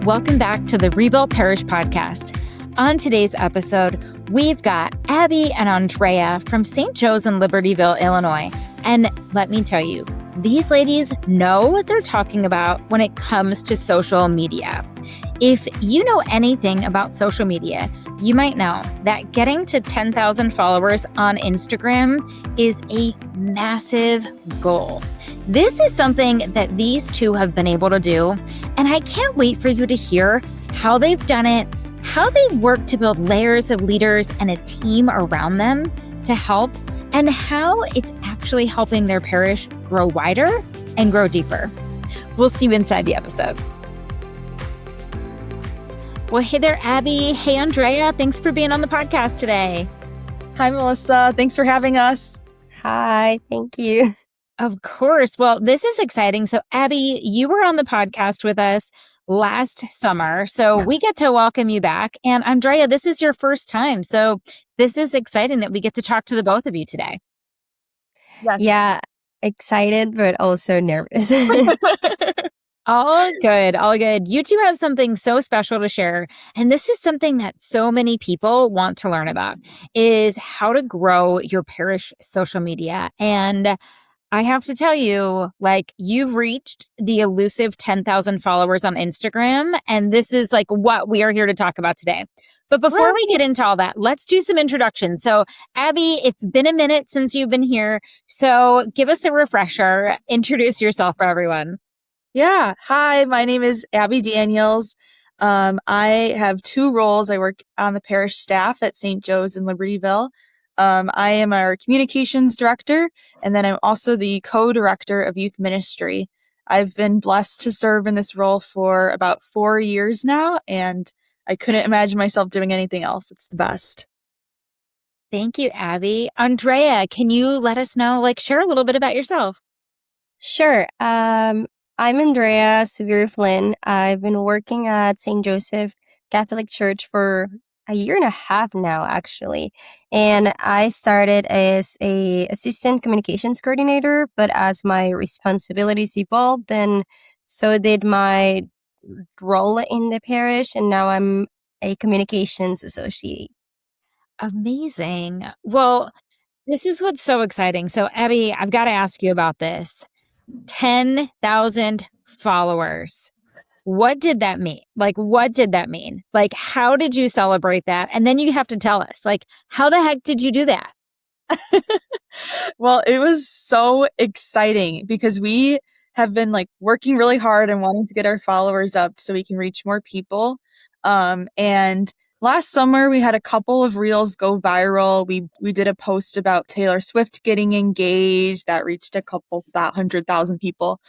Welcome back to the Rebuild Parish podcast. On today's episode, we've got Abby and Andrea from St. Joe's in Libertyville, Illinois. And let me tell you, these ladies know what they're talking about when it comes to social media. If you know anything about social media, you might know that getting to 10,000 followers on Instagram is a massive goal. This is something that these two have been able to do, and I can't wait for you to hear how they've done it, how they've worked to build layers of leaders and a team around them to help, and how it's actually helping their parish grow wider and grow deeper. We'll see you inside the episode. Well, hey there, Abby. Hey, Andrea. Thanks for being on the podcast today. Hi, Melissa. Thanks for having us. Hi, thank you. Of course. Well, this is exciting. So, Abby, you were on the podcast with us last summer, so we get to welcome you back. And Andrea, this is your first time. So this is exciting that we get to talk to the both of you today. Yes. Yeah, excited, but also nervous. All good. All good. You two have something so special to share. And this is something that so many people want to learn about, is how to grow your parish social media. And I have to tell you, like, you've reached the elusive 10,000 followers on Instagram, and this is like what we are here to talk about today. But before we get into all that, let's do some introductions. So, Abby, it's been a minute since you've been here, so give us a refresher. Introduce yourself for everyone. Yeah. Hi, my name is Abby Daniels. I have two roles. I work on the parish staff at St. Joe's in Libertyville. I am our communications director, and then I'm also the co-director of youth ministry. I've been blessed to serve in this role for about 4 years now, and I couldn't imagine myself doing anything else. It's the best. Thank you, Abby. Andrea, can you let us know, share a little bit about yourself? Sure. I'm Andrea Flynn. I've been working at St. Joseph Catholic Church for a year and a half now, actually. And I started as a assistant communications coordinator, but as my responsibilities evolved, then so did my role in the parish, and now I'm a communications associate. Amazing. Well, this is what's so exciting. So, Abby, I've got to ask you about this. 10,000 followers. What did that mean? What did that mean? How did you celebrate that? And then you have to tell us, how the heck did you do that? Well, it was so exciting because we have been working really hard and wanting to get our followers up so we can reach more people. And last summer we had a couple of reels go viral. We did a post about Taylor Swift getting engaged that reached about 100,000 people.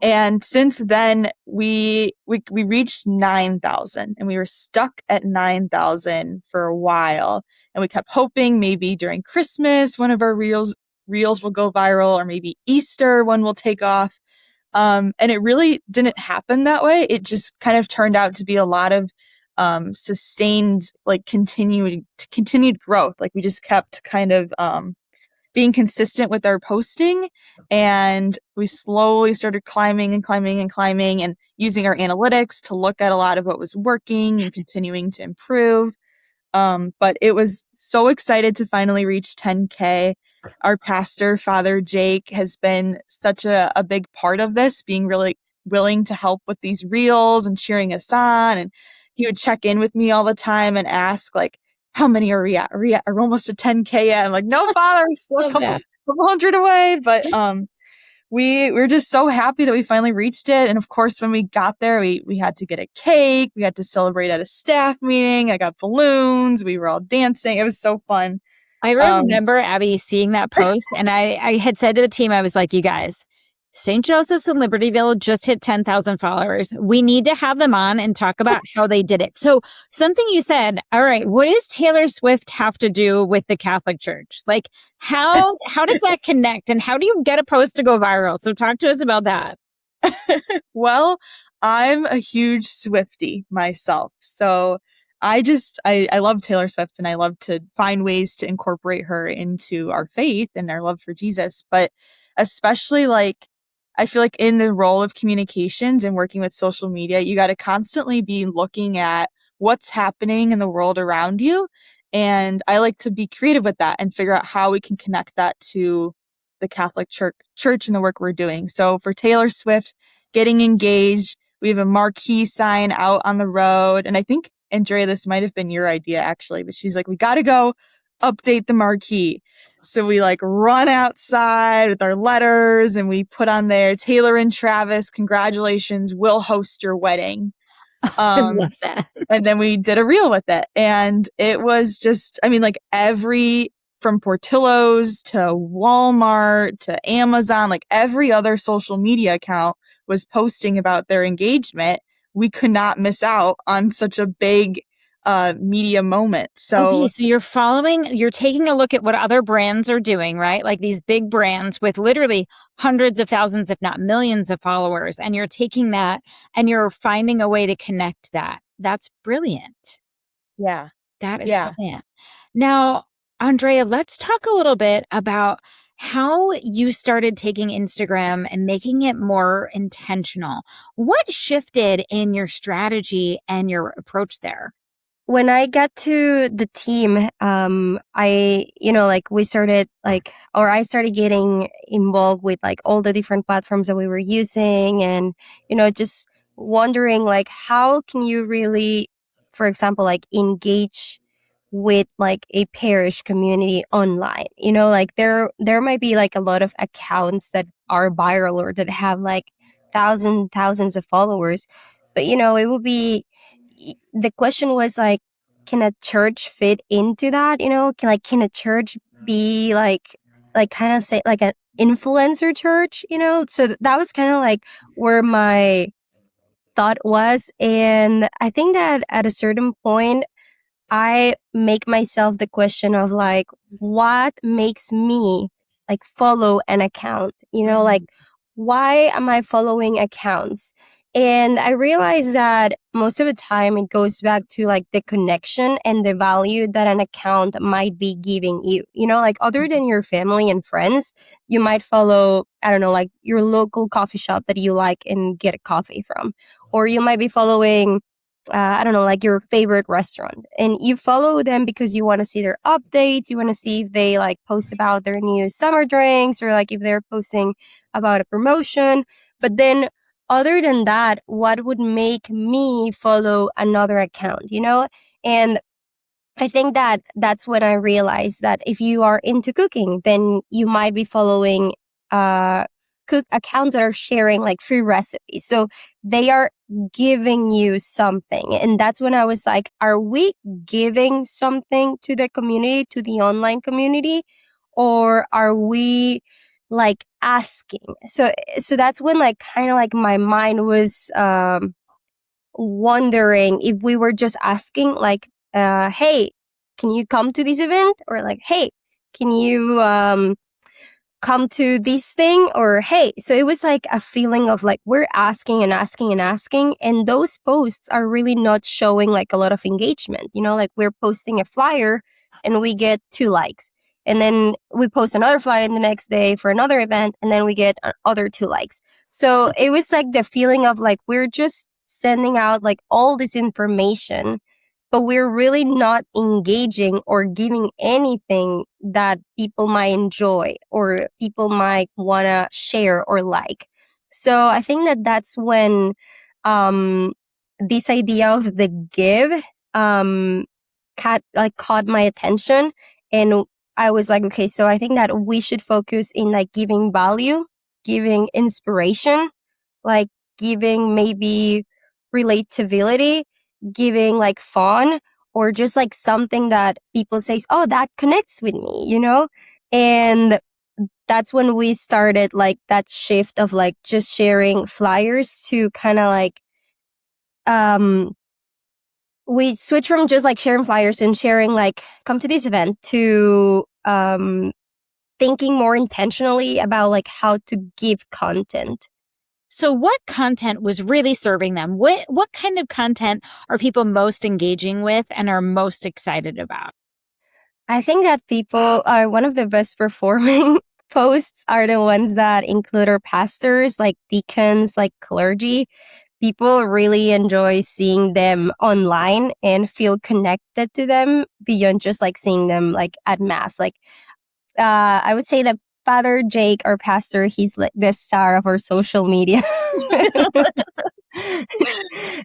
And since then, we reached 9,000, and we were stuck at 9,000 for a while. And we kept hoping maybe during Christmas, one of our reels will go viral, or maybe Easter, one will take off. And it really didn't happen that way. It just kind of turned out to be a lot of sustained, continued growth. We just kept kind of being consistent with our posting, and we slowly started climbing and using our analytics to look at a lot of what was working and continuing to improve. But it was so excited to finally reach 10K. Our pastor, Father Jake, has been such a big part of this, being really willing to help with these reels and cheering us on. And he would check in with me all the time and ask, how many are we at? Are we almost at 10K yet? I'm no, Father, we're still a couple hundred away. But we're just so happy that we finally reached it. And of course, when we got there, we had to get a cake. We had to celebrate at a staff meeting. I got balloons. We were all dancing. It was so fun. I remember, Abby, seeing that post, and I had said to the team, I was like, you guys, St. Joseph's in Libertyville just hit 10,000 followers. We need to have them on and talk about how they did it. So something you said, all right, what does Taylor Swift have to do with the Catholic Church? How does that connect, and how do you get a post to go viral? So talk to us about that. Well, I'm a huge Swiftie myself. So I love Taylor Swift, and I love to find ways to incorporate her into our faith and our love for Jesus. But especially I feel like in the role of communications and working with social media, you got to constantly be looking at what's happening in the world around you. And I like to be creative with that and figure out how we can connect that to the Catholic Church and the work we're doing. So for Taylor Swift getting engaged, we have a marquee sign out on the road. And I think, Andrea, this might have been your idea actually, but she's like, we got to go update the marquee. So we like run outside with our letters and we put on there, Taylor and Travis, congratulations, we'll host your wedding. I love that. And then we did a reel with it. And it was just, I mean, like from Portillo's to Walmart to Amazon, like every other social media account was posting about their engagement. We could not miss out on such a big media moment. So you're taking a look at what other brands are doing, right? Like these big brands with literally hundreds of thousands, if not millions of followers. And you're taking that and you're finding a way to connect that. That's brilliant. Yeah. That is brilliant. Now, Andrea, let's talk a little bit about how you started taking Instagram and making it more intentional. What shifted in your strategy and your approach there? When I got to the team, I started getting involved with like all the different platforms that we were using and, just wondering like, how can you really, for example, like engage with like a parish community online? Like there might be like a lot of accounts that are viral or that have like thousands of followers, but it would be, the question was like, can a church fit into that? Can a church be like kind of say like an influencer church? So that was kind of like where my thought was. And I think that at a certain point, I make myself the question of like, what makes me like follow an account? Like, why am I following accounts? And I realized that most of the time it goes back to like the connection and the value that an account might be giving you. Like other than your family and friends, you might follow, I don't know, like your local coffee shop that you like and get a coffee from. Or you might be following, I don't know, like your favorite restaurant, and you follow them because you want to see their updates. You want to see if they like post about their new summer drinks or like if they're posting about a promotion. But then other than that, what would make me follow another account, And I think that that's when I realized that if you are into cooking, then you might be following cook accounts that are sharing like free recipes. So they are giving you something. And that's when I was like, are we giving something to the community, to the online community? Or are we like asking? So that's when like kind of like my mind was wondering if we were just asking like, hey, can you come to this event? Or like, hey, can you come to this thing? Or hey, so it was like a feeling of like we're asking and asking and asking, and those posts are really not showing like a lot of engagement. Like we're posting a flyer and we get 2 likes, and then we post another flyer the next day for another event and then we get other 2 likes. So it was like the feeling of like we're just sending out like all this information, but we're really not engaging or giving anything that people might enjoy or people might want to share or like. So I think that that's when this idea of the give caught my attention, and I was like, okay, so I think that we should focus in like giving value, giving inspiration, like giving maybe relatability, giving like fun, or just like something that people say, oh, that connects with me, And that's when we started like that shift of like just sharing flyers to kind of like, we switched from just like sharing flyers and sharing like, come to this event, to thinking more intentionally about like how to give content. So what content was really serving them? What kind of content are people most engaging with and are most excited about? I think that people are one of the best performing posts are the ones that include our pastors, like deacons, like clergy. People really enjoy seeing them online and feel connected to them beyond just like seeing them like at mass. Like, I would say that Father Jake, our pastor, he's like the star of our social media.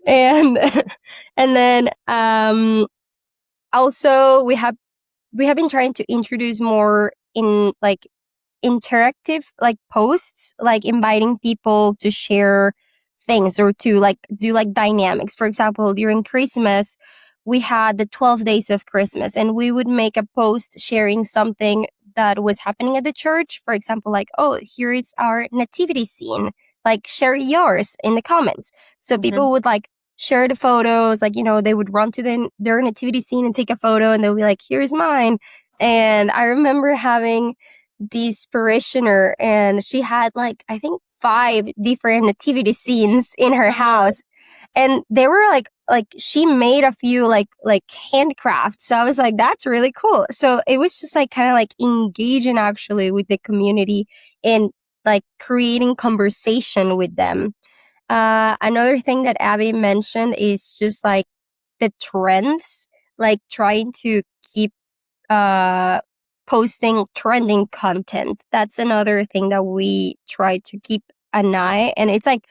and then also we have been trying to introduce more in like interactive like posts, like inviting people to share things or to like do like dynamics. For example, during Christmas, we had the 12 days of Christmas, and we would make a post sharing something that was happening at the church. For example, like, oh, here is our nativity scene. Like, share yours in the comments. So people would like share the photos, like, you know, they would run to their nativity scene and take a photo, and they'll be like, here's mine. And I remember having this parishioner, and she had like, I think 5 different nativity scenes in her house. And they were like she made a few like handcrafts. So I was like, that's really cool. So it was just like kind of like engaging actually with the community and like creating conversation with them. Another thing that Abby mentioned is just like the trends, like trying to keep posting trending content. That's another thing that we try to keep an eye, and it's like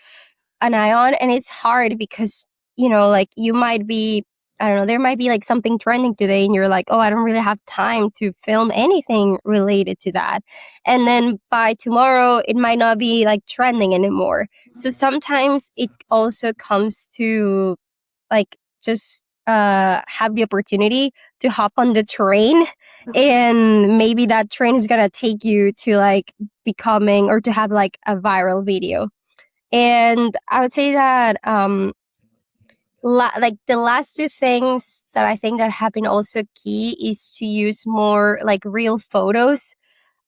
an eye on, and it's hard because, you know, like you might be, I don't know, there might be like something trending today and you're like, oh, I don't really have time to film anything related to that. And then by tomorrow, it might not be like trending anymore. So sometimes it also comes to like just have the opportunity to hop on the train, and maybe that train is going to take you to like becoming or to have like a viral video. And I would say that like the last 2 things that I think that have been also key is to use more like real photos.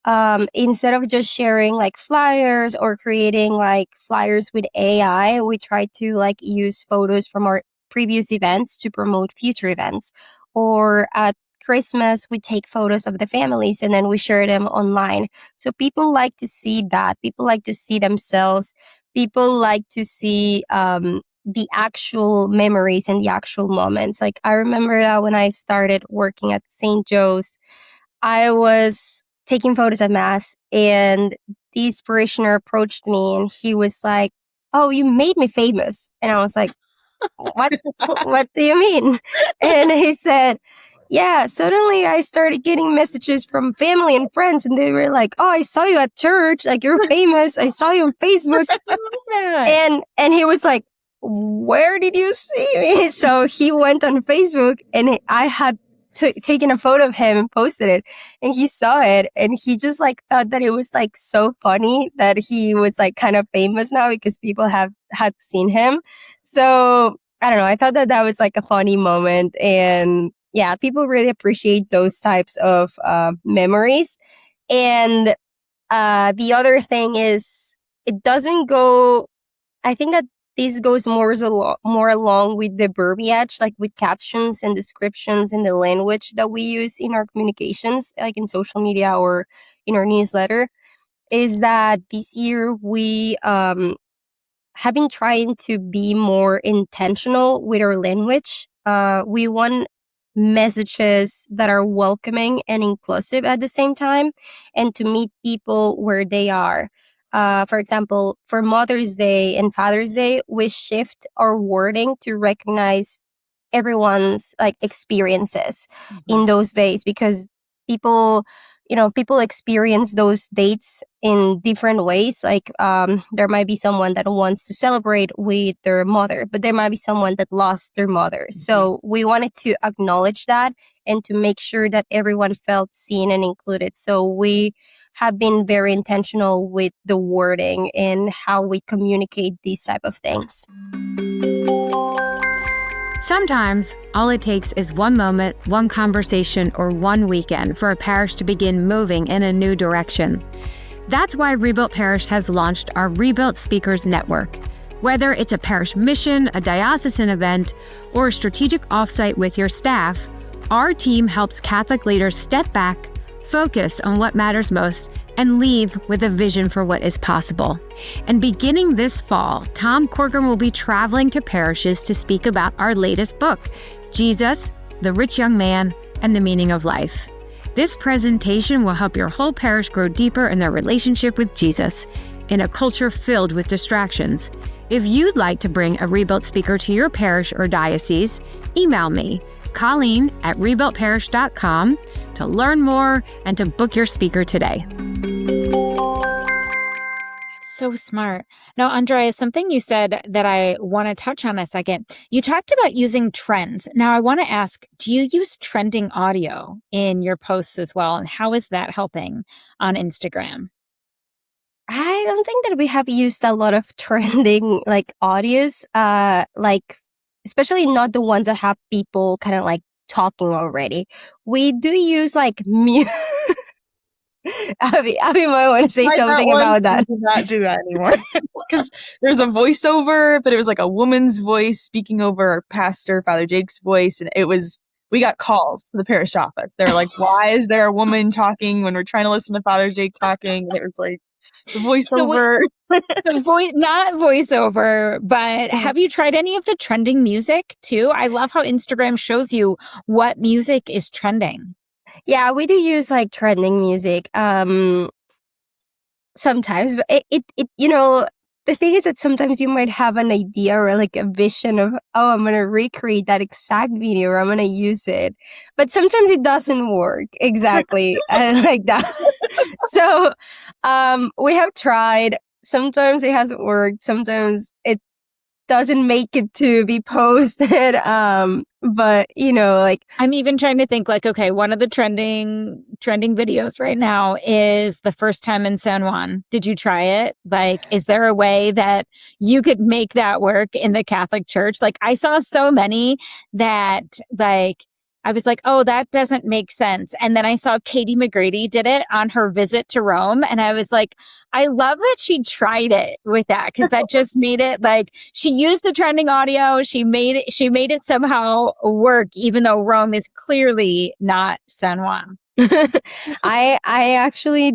Instead of just sharing like flyers or creating like flyers with AI, we try to like use photos from our previous events to promote future events. Or at Christmas, we take photos of the families and then we share them online. So people like to see that. People like to see themselves. People like to see the actual memories and the actual moments. Like I remember that when I started working at St. Joe's, I was taking photos at Mass, and this parishioner approached me and he was like, oh, you made me famous. And I was like, what do you mean? And he said, yeah, suddenly I started getting messages from family and friends, and they were like, oh, I saw you at church, like you're famous. I saw you on Facebook. And he was like, where did you see me? So he went on Facebook, and I had taken a photo of him and posted it, and he saw it, and he just like thought that it was like so funny that he was like kind of famous now because people had seen him. So I don't know, I thought that was like a funny moment, and yeah, people really appreciate those types of memories. And the other thing is, it doesn't go, I think that this goes more along with the verbiage, like with captions and descriptions and the language that we use in our communications, like in social media or in our newsletter, is that this year we have been trying to be more intentional with our language. We want messages that are welcoming and inclusive at the same time, and to meet people where they are. For example, for Mother's Day and Father's Day, we shift our wording to recognize everyone's like experiences in those days, because people experience those dates in different ways. Like there might be someone that wants to celebrate with their mother, but there might be someone that lost their mother. So we wanted to acknowledge that and to make sure that everyone felt seen and included. So we have been very intentional with the wording and how we communicate these type of things. Sometimes all it takes is one moment, one conversation, or one weekend for a parish to begin moving in a new direction. That's why Rebuilt Parish has launched our Rebuilt Speakers Network. Whether it's a parish mission, a diocesan event, or a strategic offsite with your staff, our team helps Catholic leaders step back, focus on what matters most, and leave with a vision for what is possible. And beginning this fall, Tom Corcoran will be traveling to parishes to speak about our latest book, Jesus, the Rich Young Man, and the Meaning of Life. This presentation will help your whole parish grow deeper in their relationship with Jesus in a culture filled with distractions. If you'd like to bring a Rebuilt speaker to your parish or diocese, email me, Colleen@rebuiltparish.com, to learn more and to book your speaker today. So smart. Now, Andrea, something you said that I want to touch on a second. You talked about using trends. Now, I want to ask, do you use trending audio in your posts as well? And how is that helping on Instagram? I don't think that we have used a lot of trending audios, especially not the ones that have people kind of talking already. We do use music. Abby might want to say something about that. We do not do that anymore because there's a voiceover, but it was like a woman's voice speaking over our pastor, Father Jake's voice, and we got calls to the parish office. They're like, "Why is there a woman talking when we're trying to listen to Father Jake talking?" And it was like, it's a voiceover. Not voiceover, but have you tried any of the trending music too? I love how Instagram shows you what music is trending. Yeah, we do use trending music sometimes, but it the thing is that sometimes you might have an idea or a vision of, oh, I'm gonna recreate that exact video or I'm gonna use it, but sometimes it doesn't work exactly like that. So we have tried. Sometimes it hasn't worked. Sometimes it doesn't make it to be posted. But I'm even trying to think okay, one of the trending videos right now is the first time in San Juan. Did you try it? Is there a way that you could make that work in the Catholic Church? I saw so many that I was like, oh, that doesn't make sense. And then I saw Katie McGrady did it on her visit to Rome. And I was like, I love that she tried it with that, because that just made it she used the trending audio. She made it somehow work, even though Rome is clearly not San Juan. I actually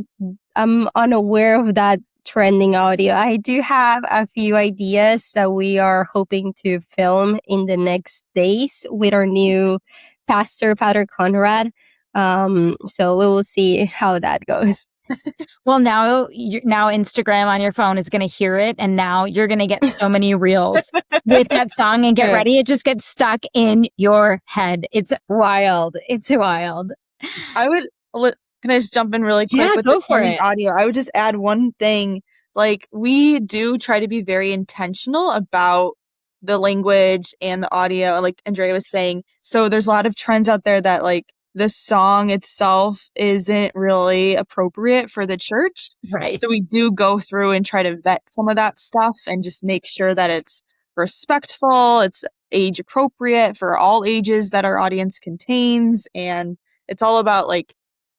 am unaware of that trending audio. I do have a few ideas that we are hoping to film in the next days with our new pastor, Father Conrad. So we will see how that goes. Well, now Instagram on your phone is going to hear it, and now you're going to get so many reels with that song. And get ready, it just gets stuck in your head. It's wild. It's wild. Can I just jump in really quick with go the for it. audio? I would just add one thing. We do try to be very intentional about the language and the audio, like Andrea was saying. So there's a lot of trends out there that the song itself isn't really appropriate for the church. Right. So we do go through and try to vet some of that stuff and just make sure that it's respectful, it's age appropriate for all ages that our audience contains. And it's all about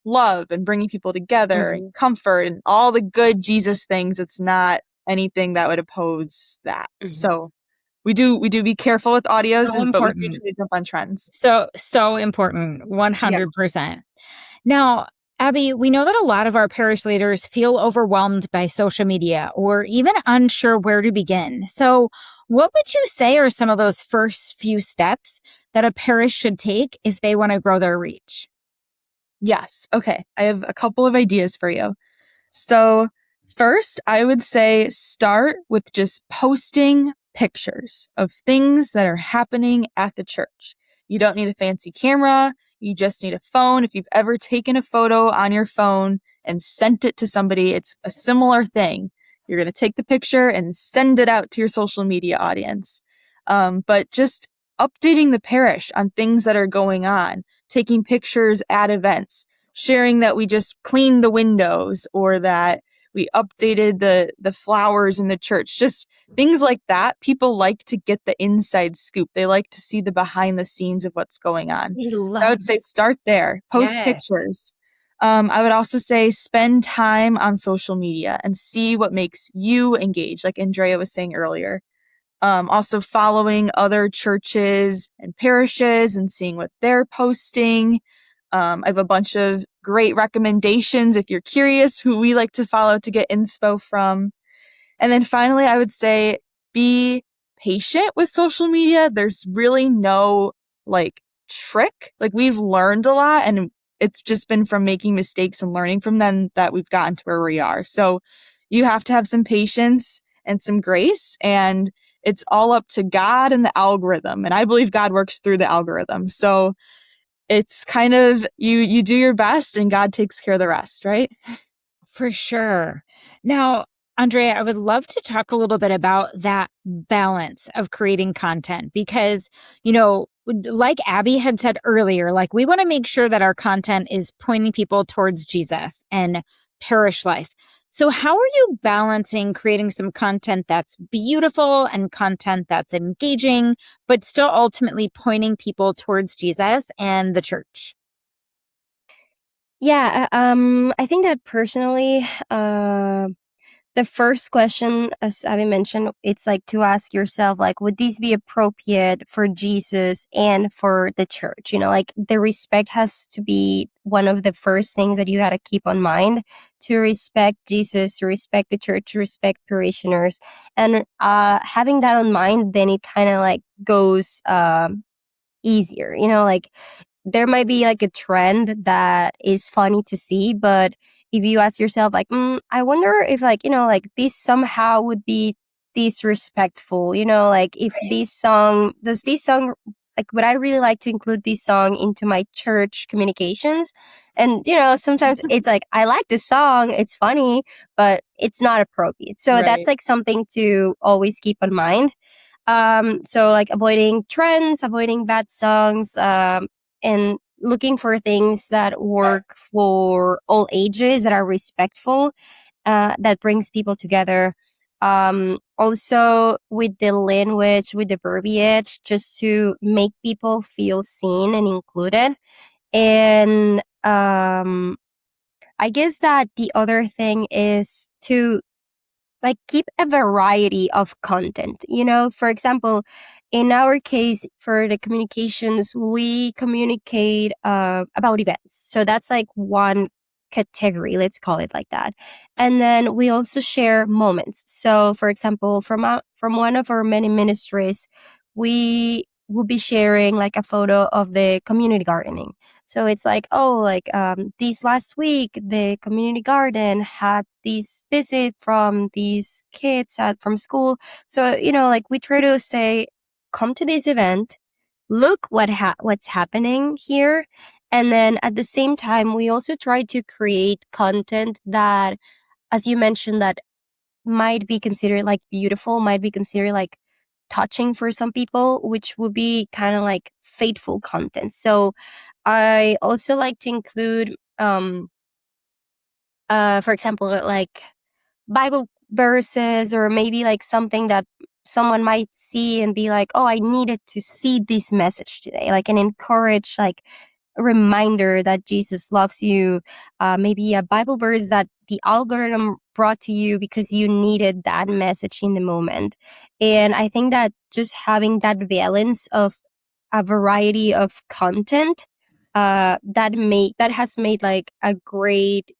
love and bringing people together and comfort and all the good Jesus things. It's not anything that would oppose that. So we do be careful with audios, but we do try to jump on trends. So important, 100%. Yeah. Now, Abby, we know that a lot of our parish leaders feel overwhelmed by social media or even unsure where to begin. So what would you say are some of those first few steps that a parish should take if they want to grow their reach? Yes. Okay. I have a couple of ideas for you. So first, I would say start with just posting pictures of things that are happening at the church. You don't need a fancy camera. You just need a phone. If you've ever taken a photo on your phone and sent it to somebody, it's a similar thing. You're going to take the picture and send it out to your social media audience. But just updating the parish on things that are going on, taking pictures at events, sharing that we just cleaned the windows or that we updated the flowers in the church, just things like that. People like to get the inside scoop. They like to see the behind the scenes of what's going on. So I would say start there, post pictures. I would also say spend time on social media and see what makes you engage, like Andrea was saying earlier. Also following other churches and parishes and seeing what they're posting. I have a bunch of great recommendations if you're curious who we like to follow to get inspo from. And then finally, I would say be patient with social media. There's really no like trick. Like we've learned a lot, and it's just been from making mistakes and learning from them that we've gotten to where we are. So you have to have some patience and some grace, and it's all up to God and the algorithm. And I believe God works through the algorithm. So it's kind of you do your best and God takes care of the rest, right? For sure. Now, Andrea, I would love to talk a little bit about that balance of creating content because, like Abby had said earlier, like we want to make sure that our content is pointing people towards Jesus and parish life. So how are you balancing creating some content that's beautiful and content that's engaging, but still ultimately pointing people towards Jesus and the church? Yeah, I think that personally, the first question, as Abby mentioned, it's like to ask yourself, like, would this be appropriate for Jesus and for the church? Like the respect has to be one of the first things that you got to keep on mind, to respect Jesus, to respect the church, to respect parishioners. And having that on mind, then it kind of like goes easier, like there might be like a trend that is funny to see, but if you ask yourself like, I wonder if like, like this somehow would be disrespectful, like if does this song, like would I really like to include this song into my church communications? And, sometimes it's like, I like the song, it's funny, but it's not appropriate. So Right. that's like something to always keep in mind. So like avoiding trends, avoiding bad songs, and looking for things that work for all ages, that are respectful, that brings people together. Also with the language, with the verbiage, just to make people feel seen and included. And I guess that the other thing is to like keep a variety of content. For example, in our case for the communications, we communicate about events. So that's like one category, let's call it like that. And then we also share moments. So for example, from one of our many ministries, we will be sharing like a photo of the community gardening. So it's like, this last week, the community garden had this visit from these kids from school. So, like we try to say, come to this event, look what's happening here. And then at the same time, we also try to create content that, as you mentioned, that might be considered like beautiful, might be considered like touching for some people, which would be kind of like faithful content. So I also like to include, for example, like Bible verses, or maybe like something that someone might see and be like, oh, I needed to see this message today, like an encourage, like a reminder that Jesus loves you, maybe a Bible verse that the algorithm brought to you because you needed that message in the moment. And I think that just having that balance of a variety of content, that has made like a great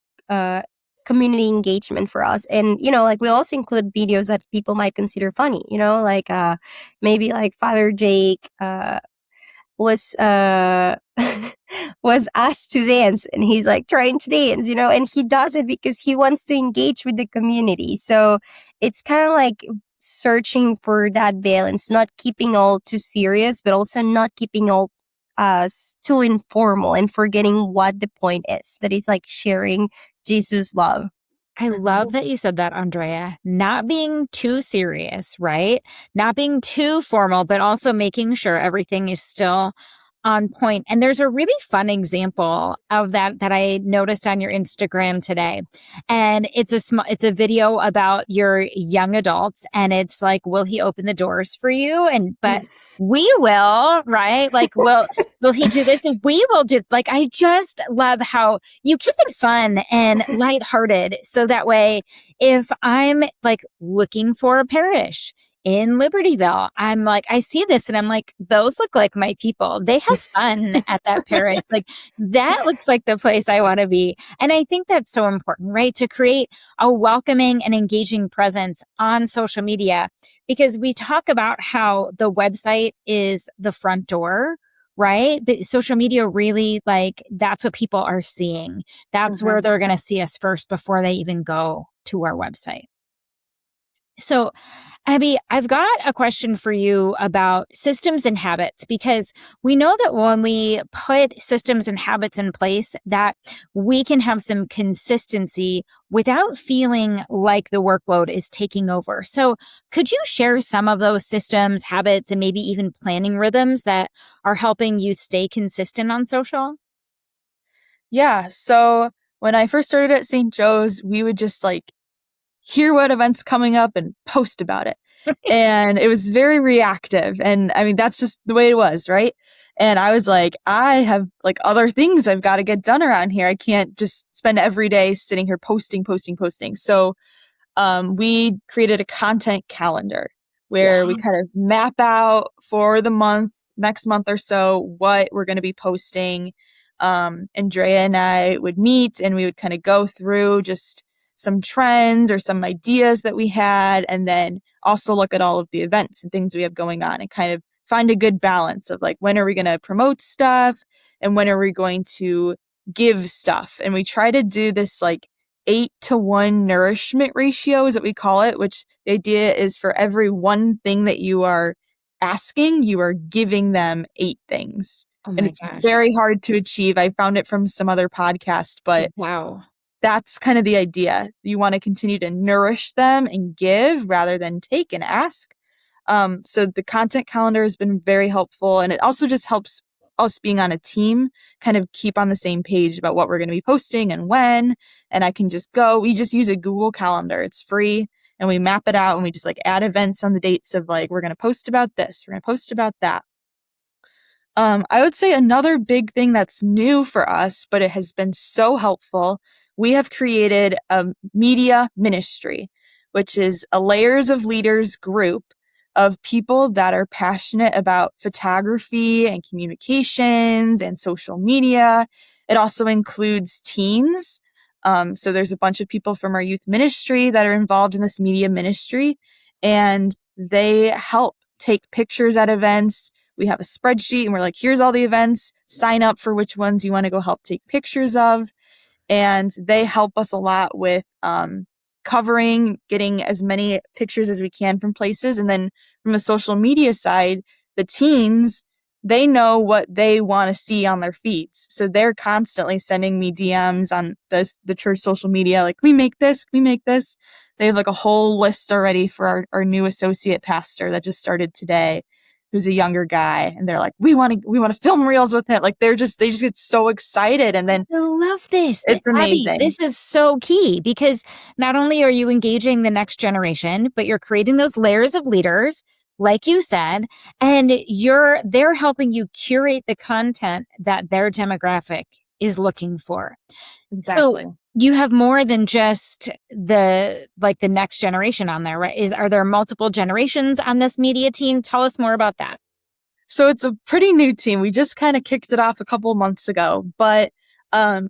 community engagement for us. And like we also include videos that people might consider funny, like maybe like Father Jake was was asked to dance, and he's like trying to dance, and he does it because he wants to engage with the community. So it's kind of like searching for that balance, not keeping all too serious, but also not keeping all too informal, and forgetting what the point is, that is like sharing Jesus' love. I love that you said that, Andrea. Not being too serious, right? Not being too formal, but also making sure everything is still on point. And there's a really fun example of that I noticed on your Instagram today. And it's a video about your young adults, and it's like, will he open the doors for you? But we will, right? Like, will he do this? And we will do, like, I just love how you keep it fun and lighthearted. So that way, if I'm like looking for a parish, in Libertyville. I'm like, I see this and I'm like, those look like my people. They have fun at that parish. Like that looks like the place I want to be. And I think that's so important, right? To create a welcoming and engaging presence on social media, because we talk about how the website is the front door, right? But social media really, like, that's what people are seeing. That's where they're going to see us first before they even go to our website. So, Abby, I've got a question for you about systems and habits, because we know that when we put systems and habits in place, that we can have some consistency without feeling like the workload is taking over. So could you share some of those systems, habits, and maybe even planning rhythms that are helping you stay consistent on social? Yeah. So when I first started at St. Joe's, we would just like hear what events coming up and post about it. And it was very reactive. And I mean, that's just the way it was, right? And I was like, I have like other things I've got to get done around here. I can't just spend every day sitting here posting. So we created a content calendar where we kind of map out for the next month or so, what we're going to be posting. Andrea and I would meet and we would kind of go through just some trends or some ideas that we had, and then also look at all of the events and things we have going on and kind of find a good balance of like, when are we going to promote stuff and when are we going to give stuff? And we try to do this like 8-to-1 nourishment ratio is what we call it, which the idea is for every one thing that you are asking, you are giving them 8 things. And it's very hard to achieve. I found it from some other podcast, but wow. That's kind of the idea. You want to continue to nourish them and give rather than take and ask. So the content calendar has been very helpful. And it also just helps us being on a team kind of keep on the same page about what we're going to be posting and when. And I can just we just use a Google Calendar. It's free. And we map it out and we just like add events on the dates of like, we're going to post about this. We're going to post about that. I would say another big thing that's new for us, but it has been so helpful. We have created a media ministry, which is a layers of leaders group of people that are passionate about photography and communications and social media. It also includes teens. So there's a bunch of people from our youth ministry that are involved in this media ministry, and they help take pictures at events. We have a spreadsheet and we're like, here's all the events, sign up for which ones you want to go help take pictures of. And they help us a lot with covering, getting as many pictures as we can from places. And then from the social media side, the teens, they know what they want to see on their feeds. So they're constantly sending me DMs on the church social media, like, can we make this? Can we make this? They have like a whole list already for our new associate pastor that just started today, who's a younger guy, and they're like, we want to film reels with him. Like they just get so excited. And then I love this. It's amazing. Abby, this is so key, because not only are you engaging the next generation, but you're creating those layers of leaders, like you said, and they're helping you curate the content that their demographic is looking for. Exactly. So you have more than just the next generation on there, right? Are there multiple generations on this media team? Tell us more about that. So it's a pretty new team. We just kind of kicked it off a couple months ago, but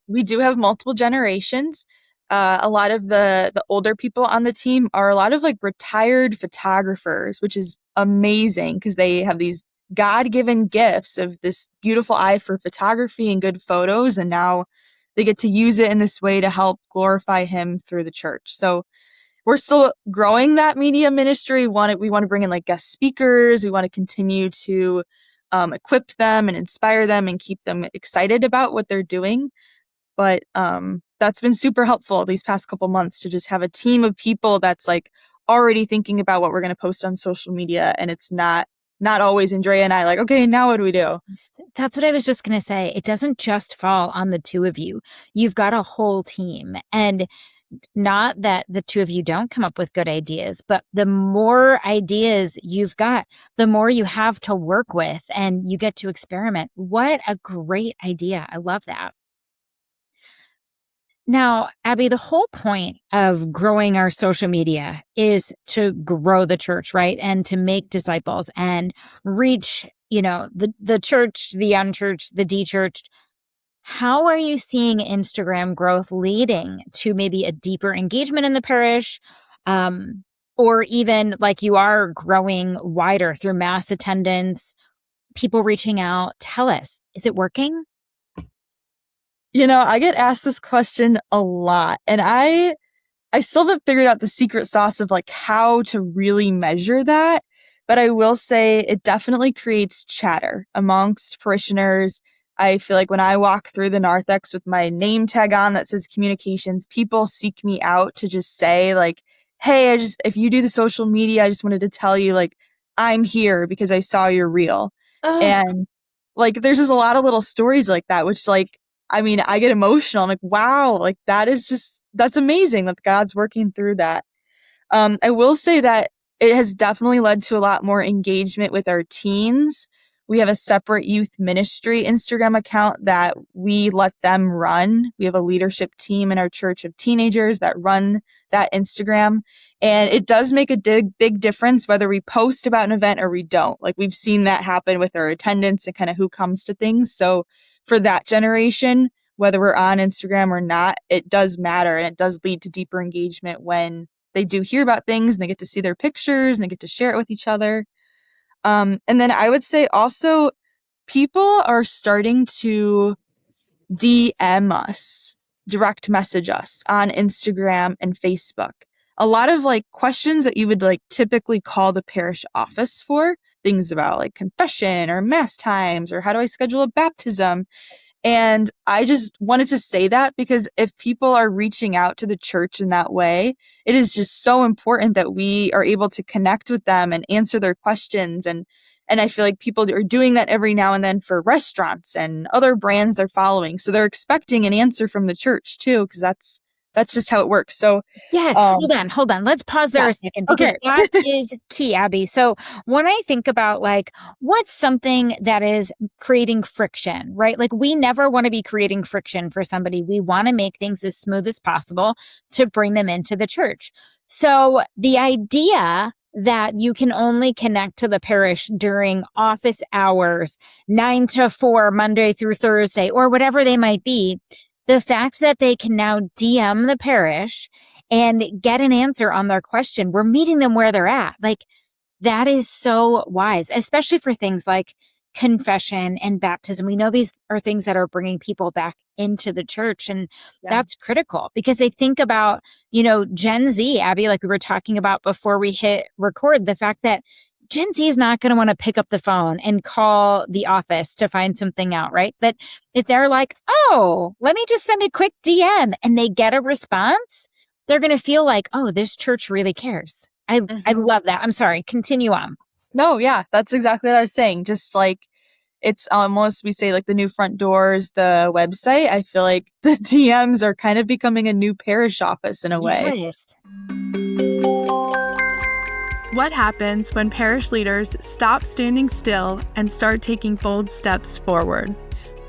we do have multiple generations. A lot of the older people on the team are a lot of like retired photographers, which is amazing because they have these God-given gifts of this beautiful eye for photography and good photos. And now they get to use it in this way to help glorify him through the church. So we're still growing that media ministry. We want to bring in like guest speakers. We want to continue to equip them and inspire them and keep them excited about what they're doing. But that's been super helpful these past couple months to just have a team of people that's like already thinking about what we're going to post on social media. And it's not always Andrea and I like, okay, now what do we do? That's what I was just going to say. It doesn't just fall on the two of you. You've got a whole team. And not that the two of you don't come up with good ideas, but the more ideas you've got, the more you have to work with and you get to experiment. What a great idea. I love that. Now, Abby, the whole point of growing our social media is to grow the church, right? And to make disciples and reach, the church, the unchurched, the de-churched. How are you seeing Instagram growth leading to maybe a deeper engagement in the parish? Or even like you are growing wider through mass attendance, people reaching out? Tell us, is it working? I get asked this question a lot, and I still haven't figured out the secret sauce of like how to really measure that. But I will say it definitely creates chatter amongst parishioners. I feel like when I walk through the narthex with my name tag on that says communications, people seek me out to just say like, hey, if you do the social media, I just wanted to tell you like, I'm here because I saw your reel. Oh. And like, there's just a lot of little stories like that, which like, I mean, I get emotional. I'm like, wow, like that's amazing that God's working through that. I will say that it has definitely led to a lot more engagement with our teens. We have a separate youth ministry Instagram account that we let them run. We have a leadership team in our church of teenagers that run that Instagram. And it does make a big difference whether we post about an event or we don't. Like we've seen that happen with our attendance and kind of who comes to things. So for that generation, whether we're on Instagram or not, it does matter. And it does lead to deeper engagement when they do hear about things and they get to see their pictures and they get to share it with each other. And then I would say also people are starting to DM us, direct message us on Instagram and Facebook. A lot of like questions that you would like typically call the parish office for, things about like confession or mass times or how do I schedule a baptism. And I just wanted to say that because if people are reaching out to the church in that way, it is just so important that we are able to connect with them and answer their questions. And I feel like people are doing that every now and then for restaurants and other brands they're following. So they're expecting an answer from the church too, because that's just how it works. So yes, hold on. Let's pause there a second because that is key, Abby. So when I think about like, what's something that is creating friction, right? Like we never want to be creating friction for somebody. We want to make things as smooth as possible to bring them into the church. So the idea that you can only connect to the parish during office hours, 9 to 4, Monday through Thursday, or whatever they might be, the fact that they can now DM the parish and get an answer on their question, we're meeting them where they're at. Like that is so wise, especially for things like confession and baptism. We know these are things that are bringing people back into the church. And that's critical because they think about, Gen Z, Abby, like we were talking about before we hit record, the fact that Gen Z is not going to want to pick up the phone and call the office to find something out, right? But if they're like, oh, let me just send a quick DM and they get a response, they're going to feel like, oh, this church really cares. I love that. I'm sorry. Continue on. No, yeah, that's exactly what I was saying. Just like it's almost, we say like the new front doors, the website. I feel like the DMs are kind of becoming a new parish office in a way. Yes. What happens when parish leaders stop standing still and start taking bold steps forward?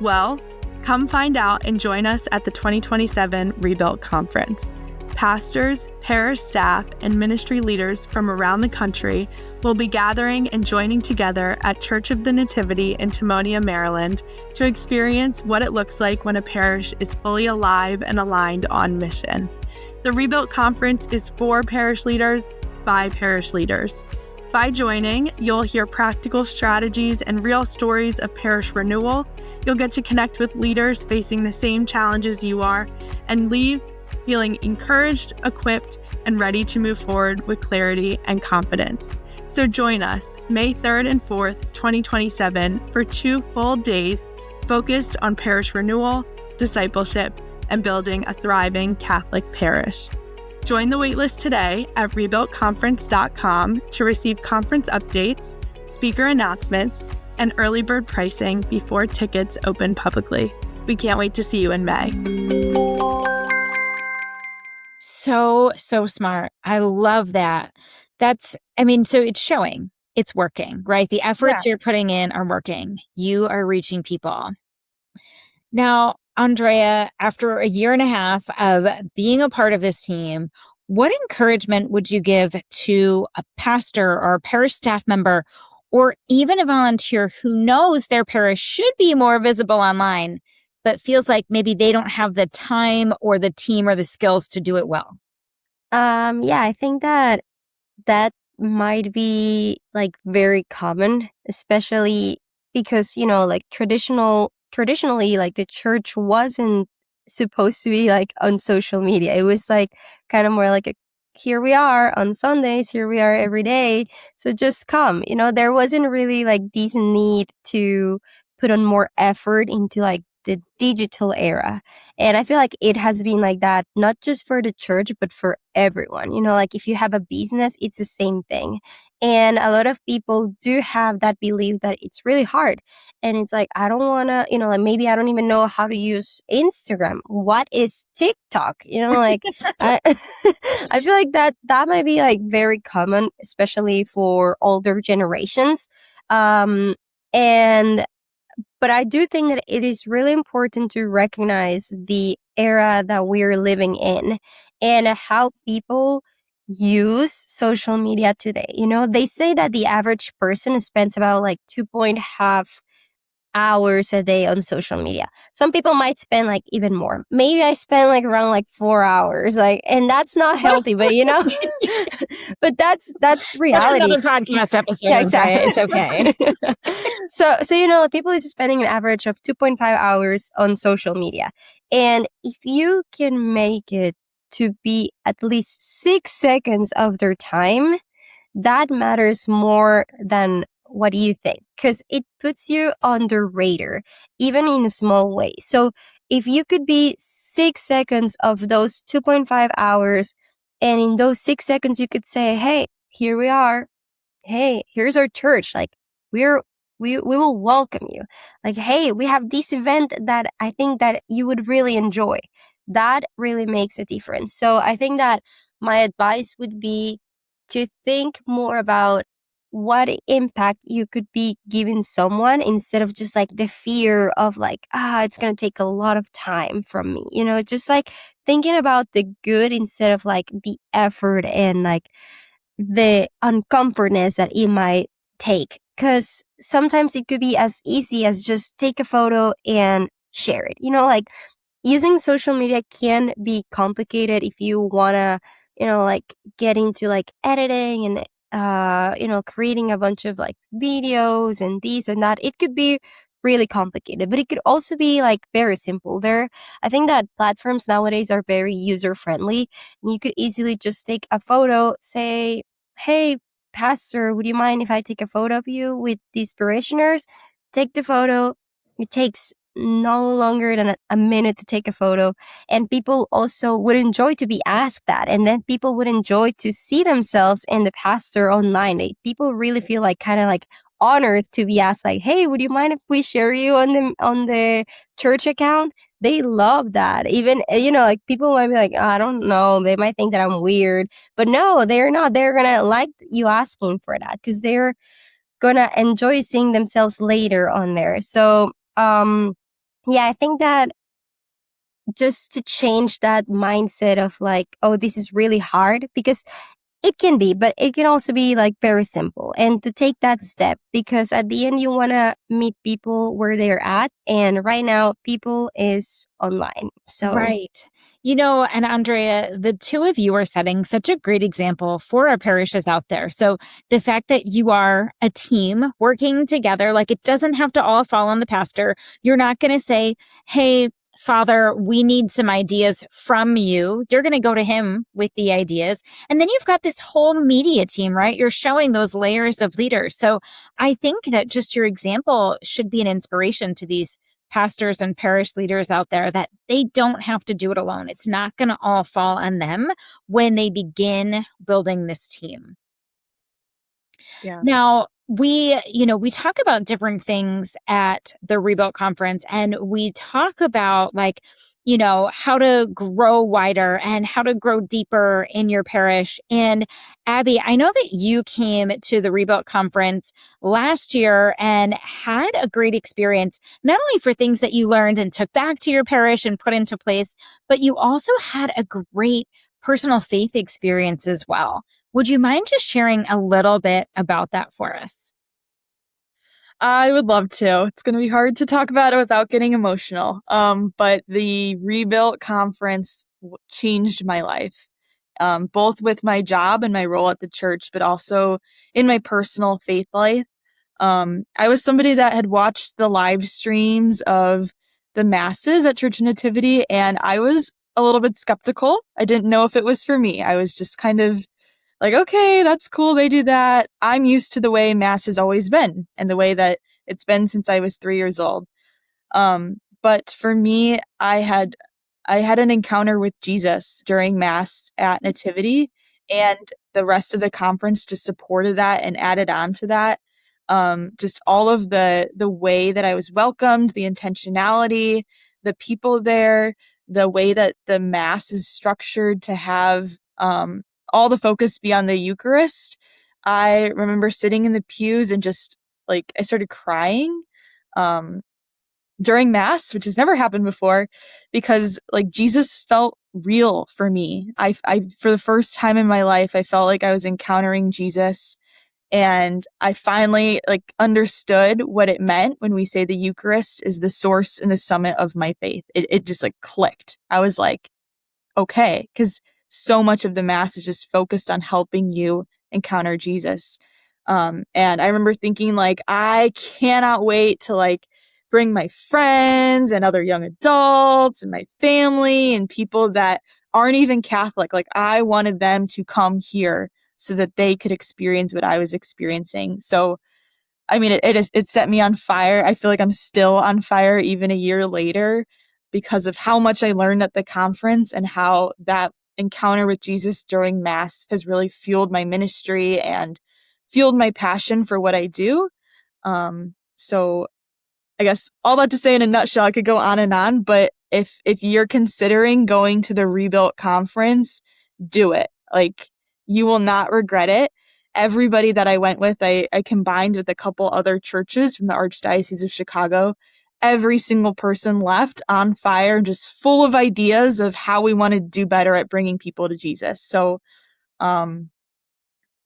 Well, come find out and join us at the 2027 Rebuilt Conference. Pastors, parish staff, and ministry leaders from around the country will be gathering and joining together at Church of the Nativity in Timonia, Maryland, to experience what it looks like when a parish is fully alive and aligned on mission. The Rebuilt Conference is for parish leaders by parish leaders. By joining, you'll hear practical strategies and real stories of parish renewal. You'll get to connect with leaders facing the same challenges you are and leave feeling encouraged, equipped, and ready to move forward with clarity and confidence. So join us May 3rd and 4th, 2027 for 2 full days focused on parish renewal, discipleship, and building a thriving Catholic parish. Join the waitlist today at rebuiltconference.com to receive conference updates, speaker announcements, and early bird pricing before tickets open publicly. We can't wait to see you in May. So smart. I love that. So it's showing it's working, right? The efforts you're putting in are working. You are reaching people. Now, Andrea, after a year and a half of being a part of this team, what encouragement would you give to a pastor or a parish staff member or even a volunteer who knows their parish should be more visible online, but feels like maybe they don't have the time or the team or the skills to do it well? Yeah, I think that that might be like very common, especially because, like traditionally, like the church wasn't supposed to be like on social media. It was like kind of more like here we are on Sundays, here we are every day. So just come, there wasn't really like this need to put on more effort into like the digital era. And I feel like it has been like that, not just for the church, but for everyone. Like if you have a business, it's the same thing. And a lot of people do have that belief that it's really hard. And it's like, I don't want to, like maybe I don't even know how to use Instagram. What is TikTok? Like I, I feel like that might be like very common, especially for older generations. But I do think that it is really important to recognize the era that we're living in and how people use social media today. They say that the average person spends about like 2.5 hours a day on social media. Some people might spend like even more. Maybe I spend like around like 4 hours, and that's not healthy, but but that's reality. Another podcast episode. Yeah, exactly. It's okay. So people is spending an average of 2.5 hours on social media. And if you can make it to be at least 6 seconds of their time, that matters more than what do you think? Because it puts you on the radar, even in a small way. So if you could be 6 seconds of those 2.5 hours, and in those 6 seconds you could say, hey, here we are. Hey, here's our church. Like we will welcome you. Like, hey, we have this event that I think that you would really enjoy. That really makes a difference. So I think that my advice would be to think more about what impact you could be giving someone instead of just like the fear of like, it's going to take a lot of time from me. Just like thinking about the good instead of like the effort and like the uncomfortness that it might take. Because sometimes it could be as easy as just take a photo and share it. Like using social media can be complicated if you want to, like get into like editing and, creating a bunch of like videos and this and that. It could be really complicated, but it could also be like very simple. I think that platforms nowadays are very user friendly. And you could easily just take a photo, say, hey, pastor, would you mind if I take a photo of you with these parishioners? Take the photo. It takes no longer than a minute to take a photo. And people also would enjoy to be asked that. And then people would enjoy to see themselves and the pastor online. People really feel like kind of like honored to be asked like, hey, would you mind if we share you on the church account? They love that. Even, like people might be like, I don't know. They might think that I'm weird. But no, they're not. They're going to like you asking for that because they're going to enjoy seeing themselves later on there. So, yeah, I think that just to change that mindset of like, oh, this is really hard, because it can be, but it can also be like very simple. And to take that step, because at the end you want to meet people where they're at. And right now people is online. So right. And Andrea, the two of you are setting such a great example for our parishes out there. So the fact that you are a team working together, like it doesn't have to all fall on the pastor. You're not going to say, hey, Father, we need some ideas from you. You're going to go to him with the ideas. And then you've got this whole media team, right? You're showing those layers of leaders. So I think that just your example should be an inspiration to these pastors and parish leaders out there that they don't have to do it alone. It's not going to all fall on them when they begin building this team. Yeah. Now, we talk about different things at the Rebuilt Conference, and we talk about like, how to grow wider and how to grow deeper in your parish. And Abby, I know that you came to the Rebuilt Conference last year and had a great experience, not only for things that you learned and took back to your parish and put into place, but you also had a great personal faith experience as well. Would you mind just sharing a little bit about that for us? I would love to. It's going to be hard to talk about it without getting emotional. But the Rebuilt Conference changed my life, both with my job and my role at the church, but also in my personal faith life. I was somebody that had watched the live streams of the masses at Church Nativity, and I was a little bit skeptical. I didn't know if it was for me. I was just kind of like, okay, that's cool. They do that. I'm used to the way Mass has always been and the way that it's been since I was 3 years old. But for me, I had an encounter with Jesus during Mass at Nativity, and the rest of the conference just supported that and added on to that. Just all of the way that I was welcomed, the intentionality, the people there, the way that the Mass is structured to have all the focus be on the Eucharist. I remember sitting in the pews and just like I started crying during Mass, which has never happened before, because like Jesus felt real for me. I for the first time in my life, I felt like I was encountering Jesus, and I finally like understood what it meant when we say the Eucharist is the source and the summit of my faith. It just like clicked. I was like, okay, because so much of the Mass is just focused on helping you encounter Jesus. And I remember thinking like, I cannot wait to like bring my friends and other young adults and my family and people that aren't even Catholic. Like I wanted them to come here so that they could experience what I was experiencing. So, I mean, it set me on fire. I feel like I'm still on fire even a year later because of how much I learned at the conference and how that encounter with Jesus during Mass has really fueled my ministry and fueled my passion for what I do. So I guess all that to say in a nutshell, I could go on and on, but if you're considering going to the Rebuilt Conference, do it. Like you will not regret it. Everybody that I went with, I combined with a couple other churches from the Archdiocese of Chicago. Every single person left on fire, just full of ideas of how we want to do better at bringing people to Jesus. So,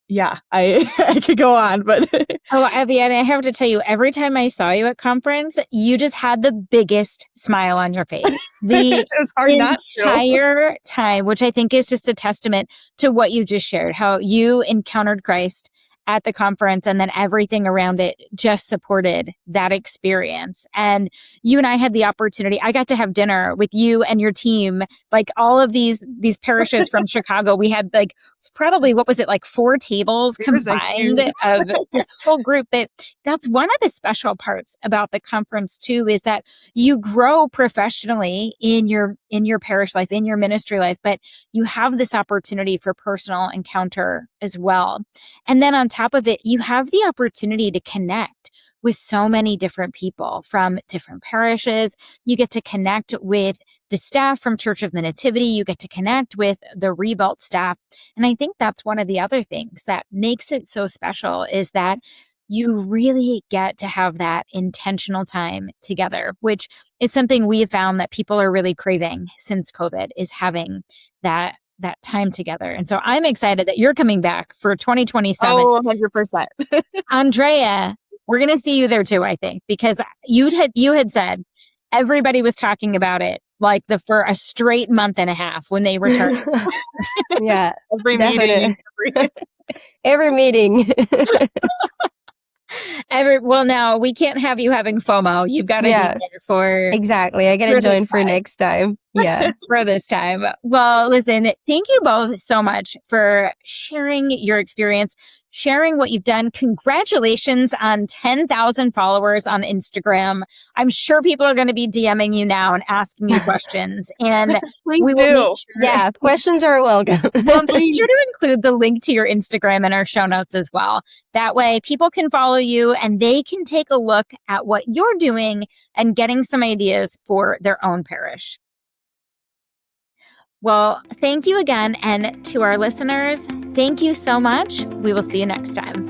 yeah, I could go on, but Oh, Abby, and I have to tell you, every time I saw you at conference, you just had the biggest smile on your face. it was hard not to. Entire time, which I think is just a testament to what you just shared, how you encountered Christ at the conference and then everything around it just supported that experience. And you and I had the opportunity, I got to have dinner with you and your team, like all of these parishes from Chicago. We had like probably, what was it, like 4 tables combined of this whole group. But that's one of the special parts about the conference too, is that you grow professionally in your parish life, in your ministry life, but you have this opportunity for personal encounter as well. And then on top of it, you have the opportunity to connect with so many different people from different parishes. You get to connect with the staff from Church of the Nativity. You get to connect with the Rebuilt staff. And I think that's one of the other things that makes it so special, is that you really get to have that intentional time together, which is something we have found that people are really craving since COVID, is having that time together. And so I'm excited that you're coming back for 2027. Oh, 100%. Andrea, we're going to see you there too, I think, because you had said everybody was talking about it like for a straight month and a half when they returned. Yeah. Every meeting. Every meeting. Well, now we can't have you having FOMO. You've got to be there for exactly. I got to join for next time. Yeah. for this time. Well, listen, thank you both so much for sharing your experience, sharing what you've done. Congratulations on 10,000 followers on Instagram. I'm sure people are going to be DMing you now and asking you questions. And Please we will do. make sure, Yeah, questions are welcome. we'll make sure to include the link to your Instagram in our show notes as well. That way people can follow you and they can take a look at what you're doing and getting some ideas for their own parish. Well, thank you again. And to our listeners, thank you so much. We will see you next time.